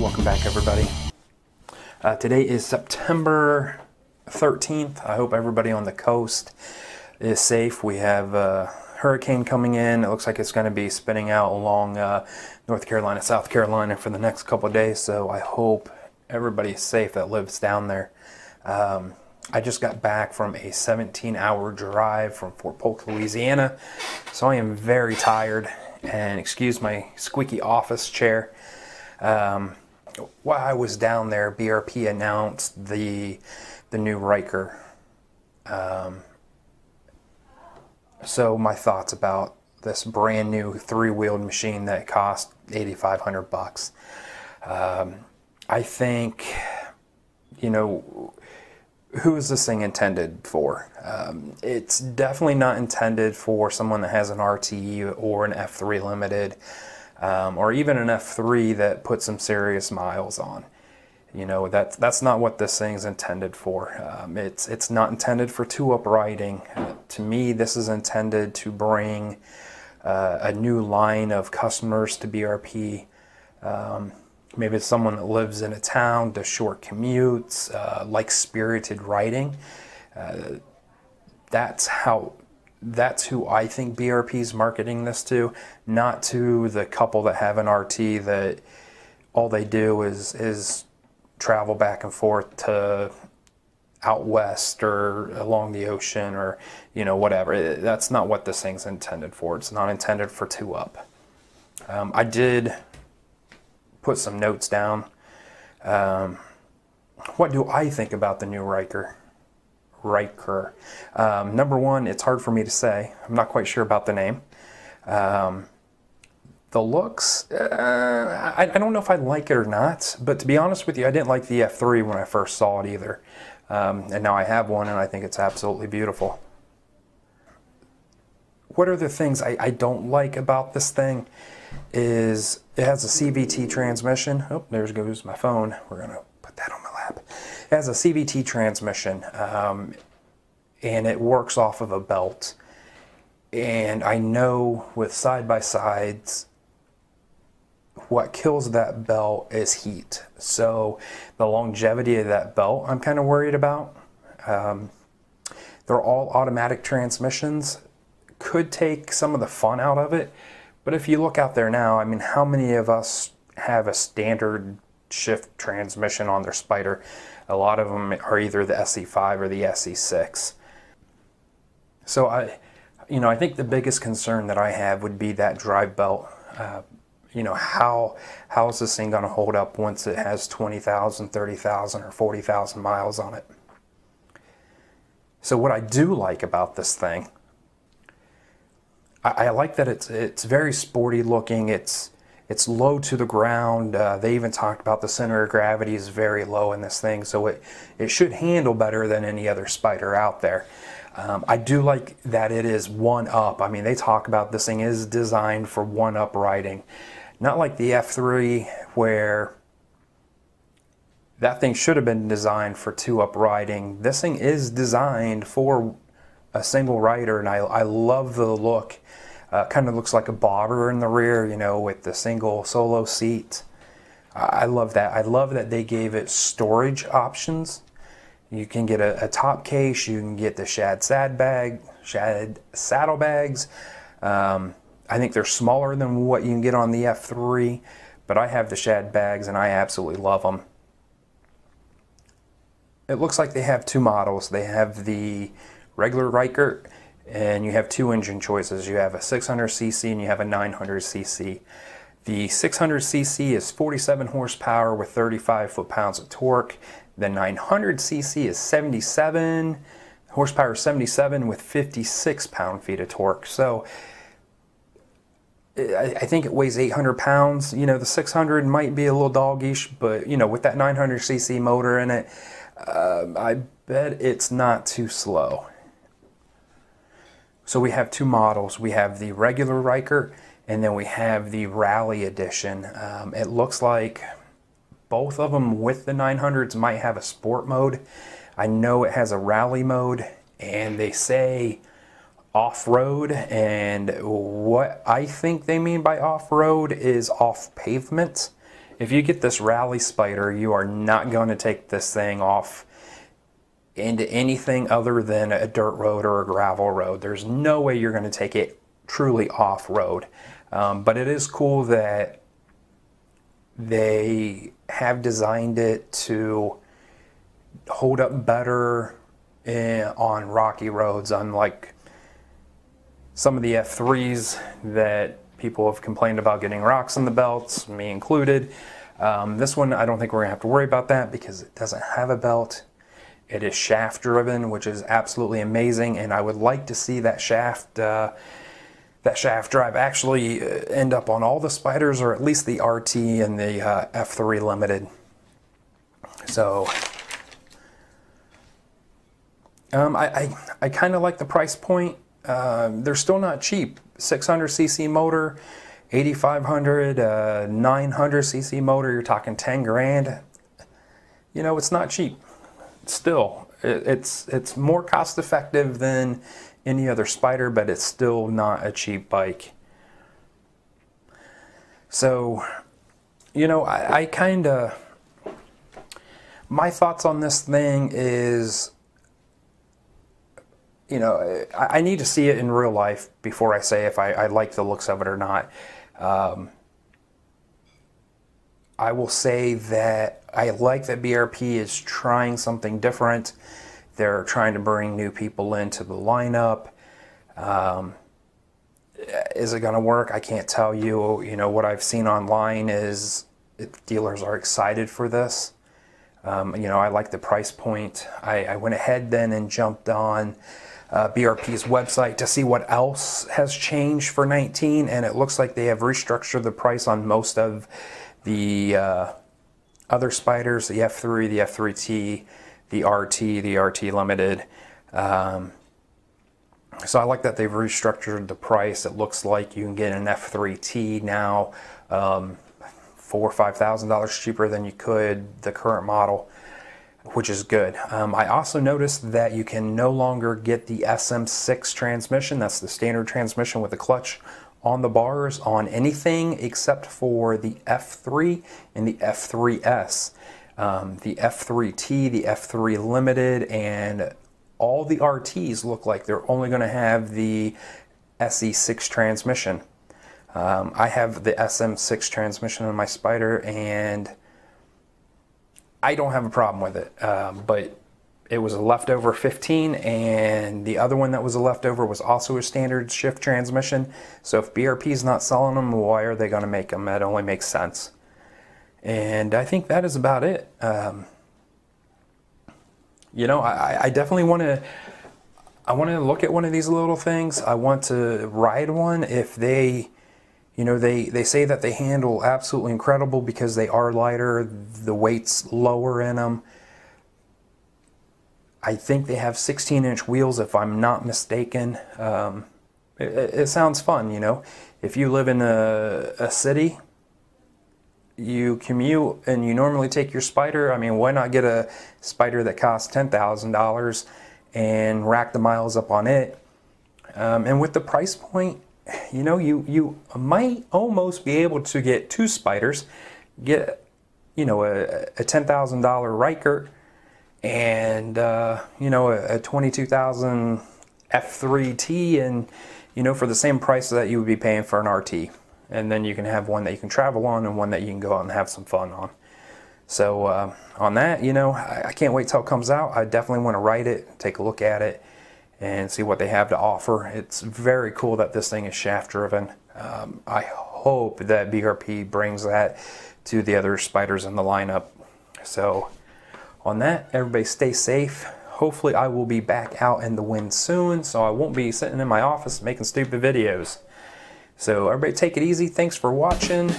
Welcome back, everybody. Today is September 13th. I hope everybody on the coast is safe. We have a hurricane coming in. It looks like it's going to be spinning out along North Carolina, South Carolina for the next couple of days, so I hope everybody is safe that lives down there. I just got back from a 17-hour drive from Fort Polk, Louisiana, so I am very tired, and excuse my squeaky office chair. While I was down there, BRP announced the new Ryker. So my thoughts about this brand new three-wheeled machine that cost $8,500. I think, you know, who is this thing intended for? It's definitely not intended for someone that has an RT or an F3 Limited. Or even an F3 that puts some serious miles on. You know, that's not what this thing's intended for. It's not intended for two-up riding. To me, this is intended to bring a new line of customers to BRP. Maybe it's someone that lives in a town, does short commutes, likes spirited riding. That's who I think BRP's marketing this to, not to the couple that have an RT that all they do is travel back and forth to out west or along the ocean or, you know, whatever. That's not what this thing's intended for. It's not intended for two-up. I did put some notes down. What do I think about the new Ryker? Number one, it's hard for me to say. I'm not quite sure about the name. The looks, I don't know if I like it or not, but to be honest with you, I didn't like the F3 when I first saw it either. And now I have one and I think it's absolutely beautiful. What are the things I don't like about this thing is it has a CVT transmission. Oh, there goes my phone. We're going to put that on my lap. It has a CVT transmission, and it works off of a belt. And I know with side-by-sides, what kills that belt is heat. So the longevity of that belt I'm kind of worried about. They're all automatic transmissions. Could take some of the fun out of it. But if you look out there now, I mean, how many of us have a standard shift transmission on their Spyder? A lot of them are either the SE5 or the SE6. So I think the biggest concern that I have would be that drive belt. You know, how is this thing going to hold up once it has 20,000, 30,000, or 40,000 miles on it? So what I do like about this thing, I like that it's very sporty looking. It's low to the ground. They even talked about the center of gravity is very low in this thing, so it should handle better than any other Spyder out there. I do like that it is one-up. I mean, they talk about this thing is designed for one-up riding. Not like the F3 where that thing should have been designed for two-up riding. This thing is designed for a single rider, and I love the look. Kind of looks like a bobber in the rear, you know, with the single solo seat. I love that. I love that they gave it storage options. You can get a top case. You can get the shad saddlebags. I think they're smaller than what you can get on the F3, but I have the shad bags and I absolutely love them. It looks like they have two models. They have the regular Ryker, and you have two engine choices. You have a 600cc and you have a 900cc. The 600cc is 47 horsepower with 35 foot-pounds of torque. The 900cc is 77 horsepower, 77 with 56 pound-feet of torque. So I think it weighs 800 pounds. You know, the 600 might be a little doggish, but you know, with that 900cc motor in it, I bet it's not too slow. So we have two models. We have the regular Ryker, and then we have the Rally Edition. It looks like both of them with the 900s might have a sport mode. I know it has a rally mode, and they say off-road, and what I think they mean by off-road is off pavement. if you get this rally spyder, you are not going to take this thing off into anything other than a dirt road or a gravel road. There's no way you're going to take it truly off-road. But it is cool that they have designed it to hold up better on rocky roads, unlike some of the F3s that people have complained about getting rocks in the belts, me included. This one, I don't think we're gonna have to worry about that because it doesn't have a belt. It is shaft driven, which is absolutely amazing, and I would like to see that shaft drive actually end up on all the spyders, or at least the RT and the F3 Limited. So I kind of like the price point. They're still not cheap. 600cc motor, 8500, 900cc motor, you're talking 10 grand. You know, it's not cheap. Still, it's more cost effective than any other spyder, but it's still not a cheap bike. So, you know, I kind of, my thoughts on this thing is, you know, I need to see it in real life before I say if I like the looks of it or not. I will say that I like that BRP is trying something different. They're trying to bring new people into the lineup. Is it going to work? I can't tell you. You know, what I've seen online is dealers are excited for this. You know, I like the price point. I went ahead then and jumped on BRP's website to see what else has changed for 19, and it looks like they have restructured the price on most of the other spyders, the F3, the F3T, the RT Limited. So I like that they've restructured the price. It looks like you can get an F3T now $4,000 or $5,000 cheaper than you could the current model, which is good. I also noticed that you can no longer get the SM6 transmission. That's the standard transmission with the clutch on the bars on anything except for the F3 and the F3S. The F3T, the F3 Limited, and all the RTs look like they're only going to have the SE6 transmission. I have the SM6 transmission in my spyder, and I don't have a problem with it, but it was a leftover 15, and the other one that was a leftover was also a standard shift transmission. So if BRP is not selling them, why are they going to make them? That only makes sense. And I think that is about it. You know, I definitely want to. I want to look at one of these little things. I want to ride one. If they, you know, they say that they handle absolutely incredible because they are lighter, the weight's lower in them. I think they have 16-inch wheels, if I'm not mistaken. It sounds fun, you know. If you live in a city, you commute, and you normally take your spyder, I mean, why not get a spyder that costs $10,000 and rack the miles up on it? And with the price point, you know, you might almost be able to get two spyders, get, you know, a $10,000 Ryker, and you know, a 22,000 F3T, and you know, for the same price that you would be paying for an RT. And then you can have one that you can travel on and one that you can go out and have some fun on. So on that, you know, I can't wait till it comes out. I definitely want to ride it, take a look at it, and see what they have to offer. It's very cool that this thing is shaft driven. I hope that BRP brings that to the other spyders in the lineup. So on that, everybody stay safe. Hopefully I will be back out in the wind soon, so I won't be sitting in my office making stupid videos. So everybody take it easy. Thanks for watching.